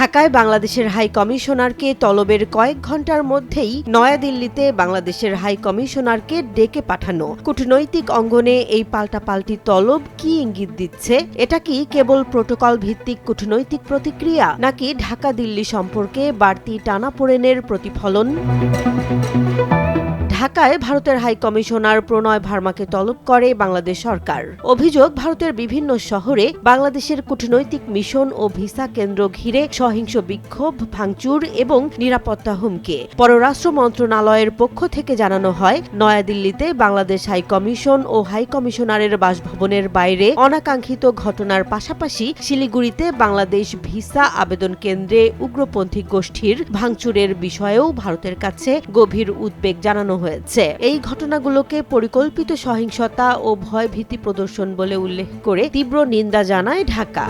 ঢাকায় বাংলাদেশের হাই কমিশনারকে তলবের কয়েক ঘণ্টার মধ্যেই নয়াদিল্লিতে বাংলাদেশের হাই কমিশনারকে ডেকে পাঠানো। কূটনৈতিক অঙ্গনে এই পাল্টাপাল্টি তলব কি ইঙ্গিত দিচ্ছে? এটা কি কেবল প্রোটোকল ভিত্তিক কূটনৈতিক প্রতিক্রিয়া, নাকি ঢাকা দিল্লি সম্পর্কে বাড়তি টানাপোড়েনের প্রতিফলন? ঢাকায় ভারতের হাই কমিশনার প্রণয় ভার্মাকে তলব করে বাংলাদেশ সরকার। অভিযোগ, ভারতের বিভিন্ন শহরে বাংলাদেশের কূটনৈতিক মিশন ও ভিসা কেন্দ্র ঘিরে সহিংস বিক্ষোভ, ভাঙচুর এবং নিরাপত্তা হুমকি। পররাষ্ট্র মন্ত্রণালয়ের পক্ষ থেকে জানানো হয়, নয়াদিল্লিতে বাংলাদেশ হাই কমিশন ও হাই কমিশনারের বাসভবনের বাইরে অনাকাঙ্ক্ষিত ঘটনার পাশাপাশি শিলিগুড়িতে বাংলাদেশ ভিসা আবেদন কেন্দ্রে উগ্রপন্থী গোষ্ঠীর ভাঙচুরের বিষয়েও ভারতের কাছে গভীর উদ্বেগ জানানো হয়েছে। এই ঘটনাগুলোকে পরিকল্পিত সহিংসতা ও ভয়ভীতি প্রদর্শন বলে উল্লেখ করে তীব্র নিন্দা জানায় ঢাকা।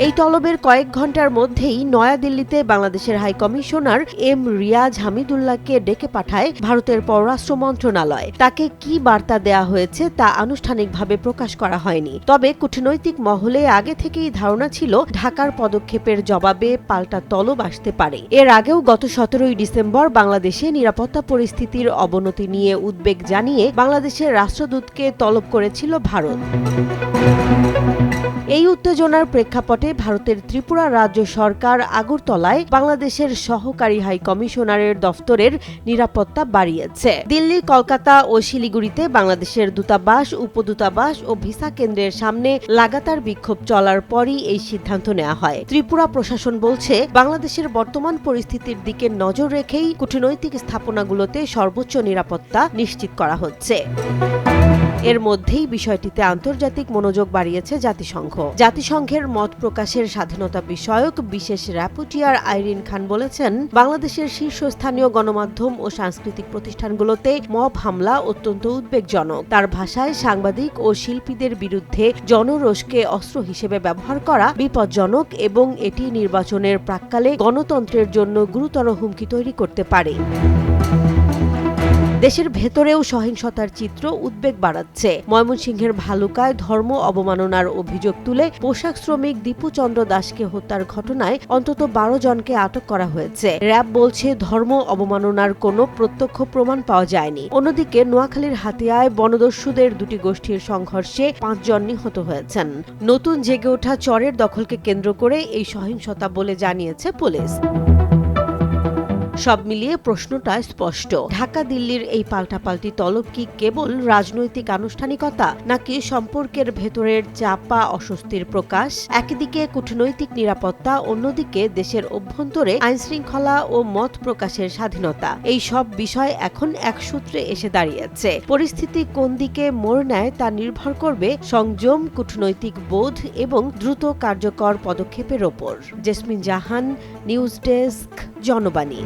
এই তলবের কয়েক ঘণ্টার মধ্যেই নয়াদিল্লিতে বাংলাদেশের হাই কমিশনার এম রিয়াজ হামিদুল্লাহকে ডেকে পাঠায় ভারতের পররাষ্ট্র মন্ত্রণালয়। তাকে কি বার্তা দেয়া হয়েছে তা আনুষ্ঠানিকভাবে প্রকাশ করা হয়নি। তবে কূটনৈতিক মহলে আগে থেকেই ধারণা ছিল ঢাকার পদক্ষেপের জবাবে পাল্টা তলব আসতে পারে। এর আগেও গত 17 ডিসেম্বর বাংলাদেশে নিরাপত্তা পরিস্থিতির অবনতি নিয়ে উদ্বেগ জানিয়ে বাংলাদেশের রাষ্ট্রদূতকে তলব করেছিল ভারত। এই উত্তেজনার প্রেক্ষাপটে ভারতের ত্রিপুরা রাজ্য সরকার আগরতলায় বাংলাদেশের সহকারী হাই কমিশনারের দফতরের নিরাপত্তা বাড়িয়েছে। দিল্লি, কলকাতা ও শিলিগুড়িতে বাংলাদেশের দূতাবাস, উপদূতাবাস ও ভিসা কেন্দ্রের সামনে লাগাতার বিক্ষোভ চলার পরই এই সিদ্ধান্ত নেওয়া হয়। ত্রিপুরা প্রশাসন বলছে, বাংলাদেশের বর্তমান পরিস্থিতির দিকে নজর রেখেই কূটনৈতিক স্থাপনাগুলোতে সর্বোচ্চ নিরাপত্তা নিশ্চিত করা হচ্ছে। এর মধ্যেই বিষয়টিতে আন্তর্জাতিক মনোযোগ বাড়িয়েছে জাতিসংঘ। জাতিসংঘের মত প্রকাশের স্বাধীনতা বিষয়ক বিশেষ র্যাপোর্টিয়ার আইরিন খান বলেছেন, বাংলাদেশের শীর্ষস্থানীয় গণমাধ্যম ও সাংস্কৃতিক প্রতিষ্ঠানগুলোতে মব হামলা অত্যন্ত উদ্বেগজনক। তার ভাষায়, সাংবাদিক ও শিল্পীদের বিরুদ্ধে জনরোষকে অস্ত্র হিসেবে ব্যবহার করা বিপজ্জনক এবং এটি নির্বাচনের প্রাক্কালে গণতন্ত্রের জন্য গুরুতর হুমকি তৈরি করতে পারে। দেশের ভেতরেও সহিংসতার চিত্র উদ্বেগ বাড়াচ্ছে। ময়মনসিংহের ভালুকায় ধর্ম অবমাননার অভিযোগ তুলে পোশাক শ্রমিক দীপু চন্দ্র দাসকে হত্যার ঘটনায় অন্তত 12 জনকে আটক করা হয়েছে। র্যাব বলছে, ধর্ম অবমাননার কোনো প্রত্যক্ষ প্রমাণ পাওয়া যায়নি। অন্যদিকে নোয়াখালীর হাতিয়ায় বনদস্যুদের দুটি গোষ্ঠীর সংঘর্ষে 5 জন নিহত হয়েছেন। নতুন জেগে ওঠা চরের দখলকে কেন্দ্র করে এই সহিংসতা বলে জানিয়েছে পুলিশ। সব মিলিয়ে প্রশ্নটা স্পষ্ট, ঢাকা দিল্লির এই পাল্টাপাল্টি তলব কি কেবল রাজনৈতিক আনুষ্ঠানিকতা, নাকি সম্পর্কের ভেতরের চাপা অস্বস্তির প্রকাশ? একদিকে কূটনৈতিক নিরাপত্তা, অন্যদিকে দেশের অভ্যন্তরে আইনশৃঙ্খলা ও মত প্রকাশের স্বাধীনতা। এই সব বিষয় এখন এক সূত্রে এসে দাঁড়িয়েছে। পরিস্থিতি কোন দিকে মোড় নেয় তা নির্ভর করবে সংযম, কূটনৈতিক বোধ এবং দ্রুত কার্যকর পদক্ষেপের ওপর। জেসমিন জাহান, নিউজ ডেস্ক, জনবাণী।